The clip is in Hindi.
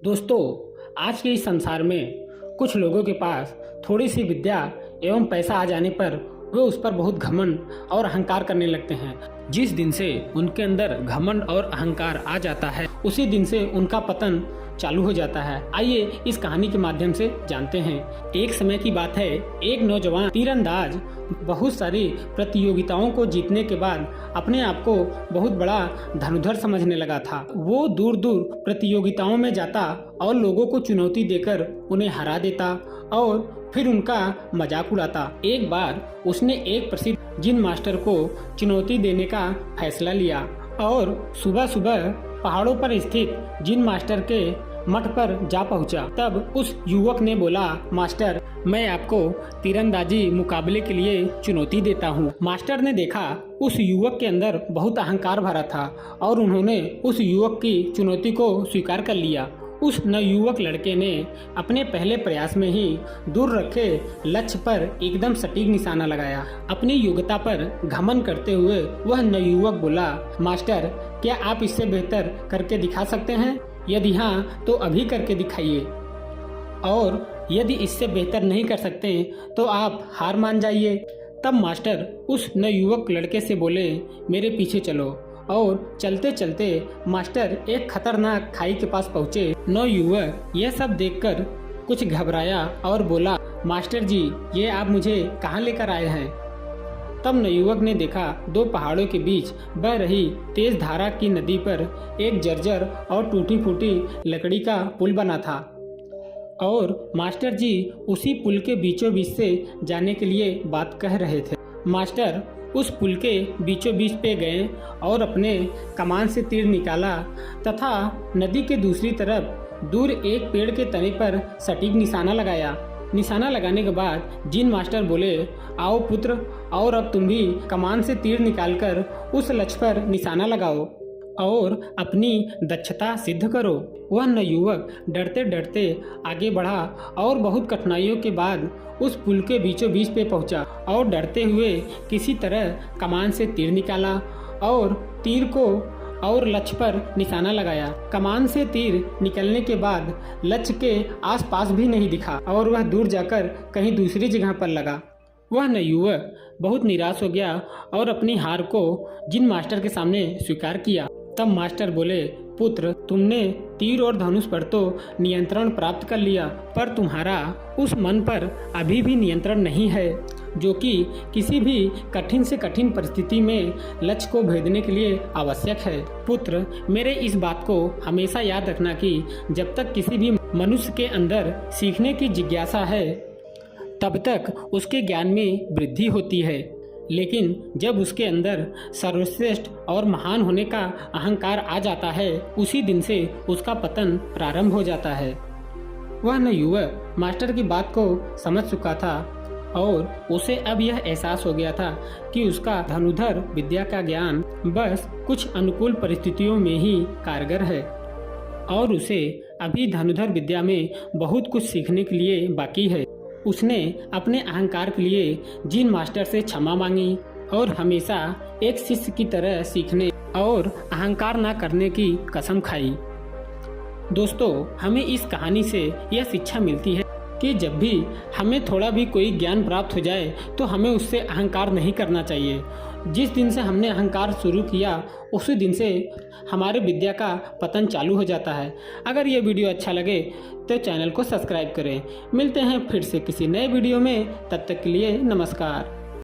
दोस्तों, आज के इस संसार में कुछ लोगों के पास थोड़ी सी विद्या एवं पैसा आ जाने पर वे उस पर बहुत घमंड और अहंकार करने लगते हैं। जिस दिन से उनके अंदर घमंड और अहंकार आ जाता है उसी दिन से उनका पतन चालू हो जाता है। आइए इस कहानी के माध्यम से जानते हैं। एक समय की बात है, एक नौजवान तीरंदाज बहुत सारी प्रतियोगिताओं को जीतने के बाद अपने आप को बहुत बड़ा धनुधर समझने लगा था। वो दूर दूर प्रतियोगिताओं में जाता और लोगों को चुनौती देकर उन्हें हरा देता और फिर उनका मजाक उड़ाता। एक बार उसने एक प्रसिद्ध जिन मास्टर को चुनौती देने का फैसला लिया और सुबह सुबह पहाड़ों पर स्थित जिन मास्टर के मठ पर जा पहुंचा। तब उस युवक ने बोला, मास्टर, मैं आपको तीरंदाजी मुकाबले के लिए चुनौती देता हूं। मास्टर ने देखा उस युवक के अंदर बहुत अहंकार भरा था और उन्होंने उस युवक की चुनौती को स्वीकार कर लिया। उस नवयुवक लड़के ने अपने पहले प्रयास में ही दूर रखे लक्ष्य पर एकदम सटीक निशाना लगाया। अपनी योग्यता पर घमंड करते हुए वह नवयुवक बोला, मास्टर, क्या आप इससे बेहतर करके दिखा सकते हैं? यदि हाँ तो अभी करके दिखाइए, और यदि इससे बेहतर नहीं कर सकते तो आप हार मान जाइए। तब मास्टर उस नवयुवक लड़के से बोले, मेरे पीछे चलो। और चलते चलते मास्टर एक खतरनाक खाई के पास पहुँचे। नवयुवक यह सब देखकर कुछ घबराया और बोला, मास्टर जी, ये आप मुझे कहाँ लेकर आए हैं? तब नवयुवक ने देखा दो पहाड़ों के बीच बह रही तेज धारा की नदी पर एक जर्जर और टूटी फूटी लकड़ी का पुल बना था और मास्टर जी उसी पुल के बीचों बीच से जाने के लिए बात कह रहे थे। मास्टर उस पुल के बीचों बीच पे गए और अपने कमान से तीर निकाला तथा नदी के दूसरी तरफ दूर एक पेड़ के तने पर सटीक निशाना लगाया। निशाना लगाने के बाद जिन मास्टर बोले, आओ पुत्र, और अब तुम भी कमान से तीर निकालकर उस लक्ष्य पर निशाना लगाओ और अपनी दक्षता सिद्ध करो। वह नवयुवक डरते डरते आगे बढ़ा और बहुत कठिनाइयों के बाद उस पुल के बीचों बीच पे पहुंचा और डरते हुए किसी तरह कमान से तीर निकाला और तीर को और लक्ष्य पर निशाना लगाया। कमान से तीर निकलने के बाद लक्ष्य के आसपास भी नहीं दिखा और वह दूर जाकर कहीं दूसरी जगह पर लगा। वह नवयुवक बहुत निराश हो गया और अपनी हार को जिन मास्टर के सामने स्वीकार किया। तब मास्टर बोले, पुत्र, तुमने तीर और धनुष पर तो नियंत्रण प्राप्त कर लिया, पर तुम्हारा उस मन पर अभी भी नियंत्रण नहीं है जो कि किसी भी कठिन से कठिन परिस्थिति में लक्ष्य को भेदने के लिए आवश्यक है। पुत्र, मेरे इस बात को हमेशा याद रखना कि जब तक किसी भी मनुष्य के अंदर सीखने की जिज्ञासा है तब तक उसके ज्ञान में वृद्धि होती है, लेकिन जब उसके अंदर सर्वश्रेष्ठ और महान होने का अहंकार आ जाता है उसी दिन से उसका पतन प्रारंभ हो जाता है। वह नवयुवक मास्टर की बात को समझ चुका था और उसे अब यह एहसास हो गया था कि उसका धनुधर विद्या का ज्ञान बस कुछ अनुकूल परिस्थितियों में ही कारगर है और उसे अभी धनुधर विद्या में बहुत कुछ सीखने के लिए बाकी है। उसने अपने अहंकार के लिए जिन मास्टर से क्षमा मांगी और हमेशा एक शिष्य की तरह सीखने और अहंकार न करने की कसम खाई। दोस्तों, हमें इस कहानी से यह शिक्षा मिलती है कि जब भी हमें थोड़ा भी कोई ज्ञान प्राप्त हो जाए तो हमें उससे अहंकार नहीं करना चाहिए। जिस दिन से हमने अहंकार शुरू किया उसी दिन से हमारे विद्या का पतन चालू हो जाता है। अगर ये वीडियो अच्छा लगे तो चैनल को सब्सक्राइब करें। मिलते हैं फिर से किसी नए वीडियो में, तब तक के लिए नमस्कार।